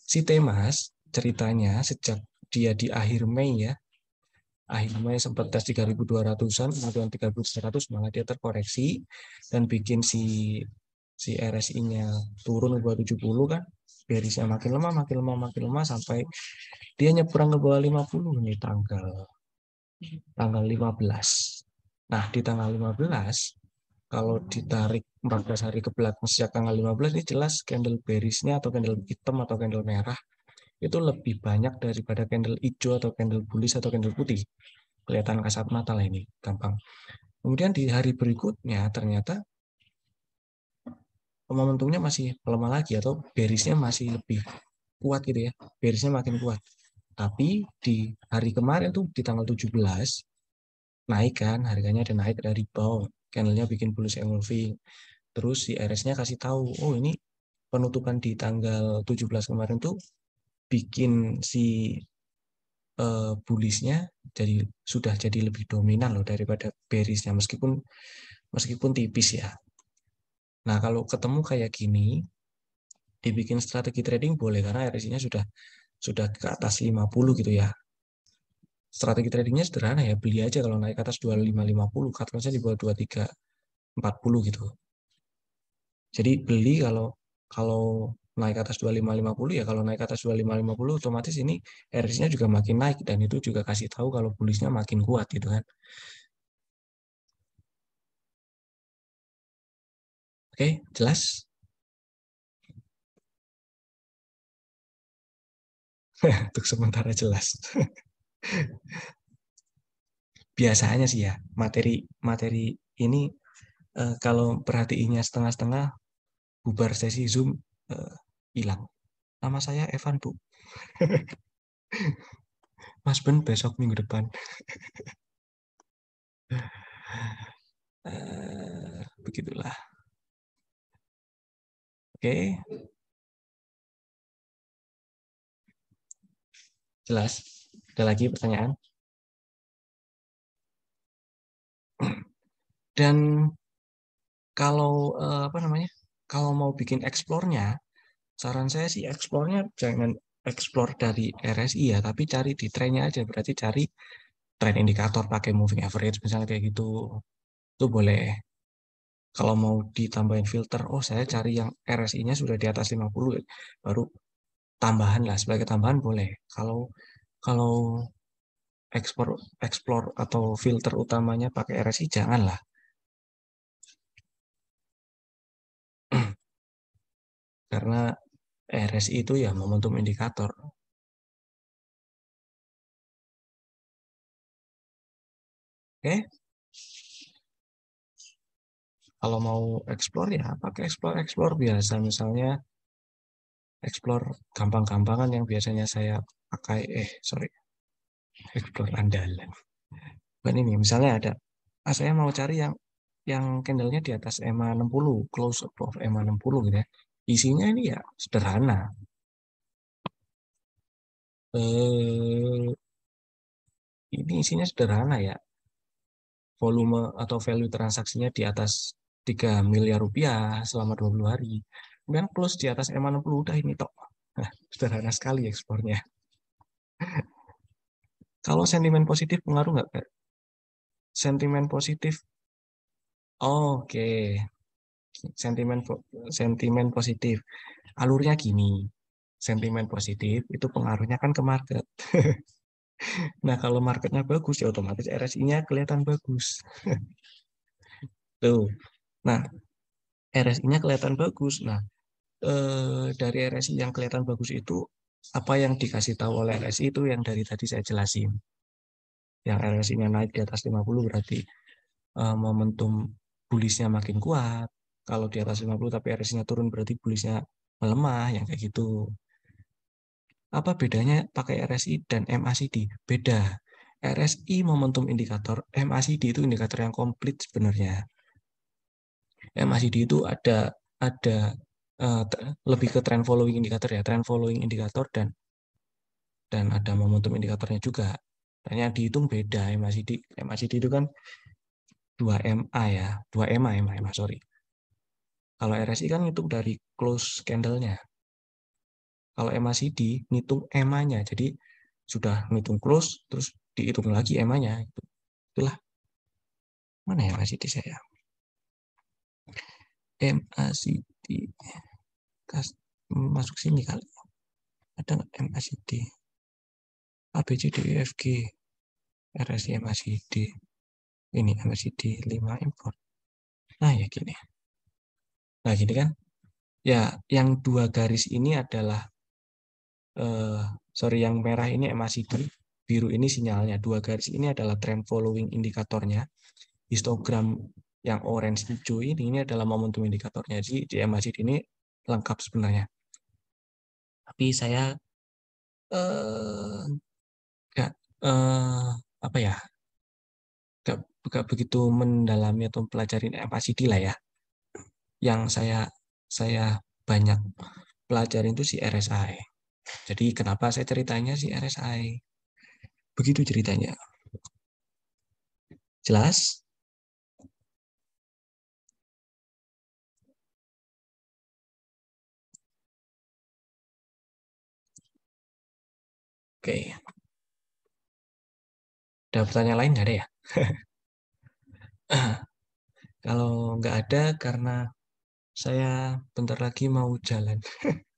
Si Temas ceritanya sejak dia di akhir Mei ya, akhir Mei sempat tes 3.200-an, kemudian 3.100 malah dia terkoreksi dan bikin si RSI-nya turun ke bawah 70 kan, bearish-nya makin lemah, makin lemah, makin lemah sampai dia nyebrang ke bawah 50 nih tanggal 15. Nah, di tanggal 15 kalau ditarik 14 hari ke belakang sejak tanggal 15 ini jelas candle bearish-nya atau candle hitam atau candle merah itu lebih banyak daripada candle hijau atau candle bullish atau candle putih. Kelihatan kasat mata lah ini, gampang. Kemudian di hari berikutnya ternyata momentumnya masih lemah lagi atau bearish-nya masih lebih kuat gitu ya. Bearish-nya makin kuat. Tapi di hari kemarin tuh di tanggal 17 naik kan, harganya ada naik dari bawah. Candlenya bikin bullish engulfing. Terus si RS-nya kasih tahu, oh ini penutupan di tanggal 17 kemarin tuh bikin si bullish-nya jadi sudah jadi lebih dominan loh daripada bearish-nya meskipun tipis ya. Nah, kalau ketemu kayak gini, dibikin strategi trading boleh karena RSI-nya sudah ke atas 50 gitu ya. Strategi tradingnya sederhana ya, beli aja kalau naik ke atas 2550, cut loss-nya di bawah 2340 gitu. Jadi beli kalau kalau naik ke atas 2550 ya, kalau naik ke atas 2550 otomatis ini RSI-nya juga makin naik dan itu juga kasih tahu kalau bullish-nya makin kuat gitu kan. Oke, jelas? Untuk sementara jelas. Biasanya sih ya, materi ini kalau perhatiinnya setengah-setengah, bubar sesi Zoom, eh, hilang. Nama saya Evan, Bu. Mas Ben besok minggu depan. Begitulah. Oke, jelas. Ada lagi pertanyaan? Dan kalau apa namanya? Kalau mau bikin explore-nya, saran saya sih explore-nya jangan explore dari RSI ya, tapi cari di trennya aja. Berarti cari tren indikator pakai moving average misalnya kayak gitu. Itu boleh. Kalau mau ditambahin filter, oh saya cari yang RSI-nya sudah di atas 50, baru tambahan lah, sebagai tambahan boleh. Kalau kalau explore atau filter utamanya pakai RSI, janganlah. Karena RSI itu ya momentum indikator. Oke, kalau mau explore ya pakai explore biasa, misalnya explore gampang-gampangan yang biasanya saya pakai, sorry, explore andalan. Bukan ini, misalnya ada, saya mau cari yang candlenya di atas EMA 60, close above EMA 60 gitu ya. Isinya ini ya sederhana. Eh, ini isinya sederhana ya. Volume atau value transaksinya di atas 3 miliar rupiah selama 20 hari. Kemudian close di atas EMA 60 udah ini tok. Nah, sederhana sekali ekspornya. Kalau sentimen positif pengaruh nggak, Kak? Sentimen positif, oke. Sentimen sentimen positif. Alurnya gini. Sentimen positif itu pengaruhnya kan ke market. Nah, kalau marketnya bagus ya otomatis RSI-nya kelihatan bagus. Tuh. Nah, RSI-nya kelihatan bagus. Nah, dari RSI yang kelihatan bagus itu apa yang dikasih tahu oleh RSI itu yang dari tadi saya jelasin. Yang RSI-nya naik di atas 50 berarti momentum bullish-nya makin kuat. Kalau di atas 50 tapi RSI-nya turun berarti bullish-nya melemah, yang kayak gitu. Apa bedanya pakai RSI dan MACD? Beda. RSI momentum indikator, MACD itu indikator yang komplit sebenarnya. MACD itu ada lebih ke trend following indikator ya, trend following indikator dan ada momentum indikatornya juga. Dan yang dihitung beda MACD. MACD itu kan 2MA ya, 2 MA, sorry. Kalau RSI kan ngitung dari close candle-nya. Kalau MACD ngitung EMA-nya. Jadi sudah ngitung close, terus dihitung lagi EMA-nya. Itulah. Mana ya MACD saya? MACD. Masuk sini kali. Ada nggak MACD? ABCDEFG. RSI MACD. Ini MACD 5 import. Nah ya gini. Nah gini kan. Ya, yang dua garis ini adalah sorry, yang merah ini MACD, biru ini sinyalnya. Dua garis ini adalah trend following indikatornya. Histogram yang orange hijau ini adalah momentum indikatornya. Jadi di MACD ini lengkap sebenarnya. Tapi saya eh, nggak apa ya, nggak begitu mendalami atau pelajari MACD lah ya. Yang saya banyak pelajarin itu si RSI. Jadi kenapa saya ceritanya si RSI? Begitu ceritanya. Jelas? Oke. Ada pertanyaan lain nggak ada ya? Kalau nggak ada, karena saya bentar lagi mau jalan.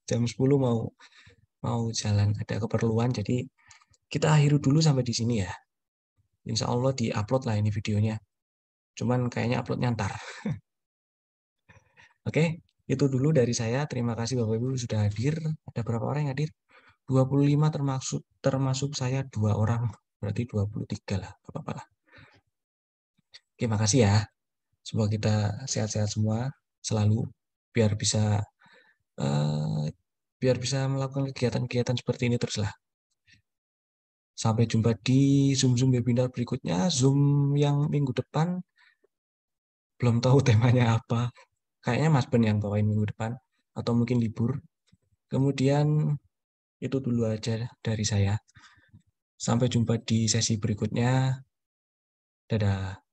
Jam 10 mau mau jalan, ada keperluan. Jadi kita akhiri dulu sampai di sini ya. Insya Allah di-upload lah ini videonya. Cuman kayaknya uploadnya ntar. Oke, itu dulu dari saya. Terima kasih Bapak Ibu sudah hadir. Ada berapa orang yang hadir? 25 termasuk termasuk saya 2 orang. Berarti 23 lah. Gak apa-apa lah. Oke, makasih ya. Semoga kita sehat-sehat semua selalu biar bisa eh, biar bisa melakukan kegiatan-kegiatan seperti ini terus lah. Sampai jumpa di Zoom-Zoom webinar berikutnya. Zoom yang minggu depan belum tahu temanya apa. Kayaknya Mas Ben yang bawain minggu depan atau mungkin libur. Kemudian itu dulu aja dari saya. Sampai jumpa di sesi berikutnya. Dadah.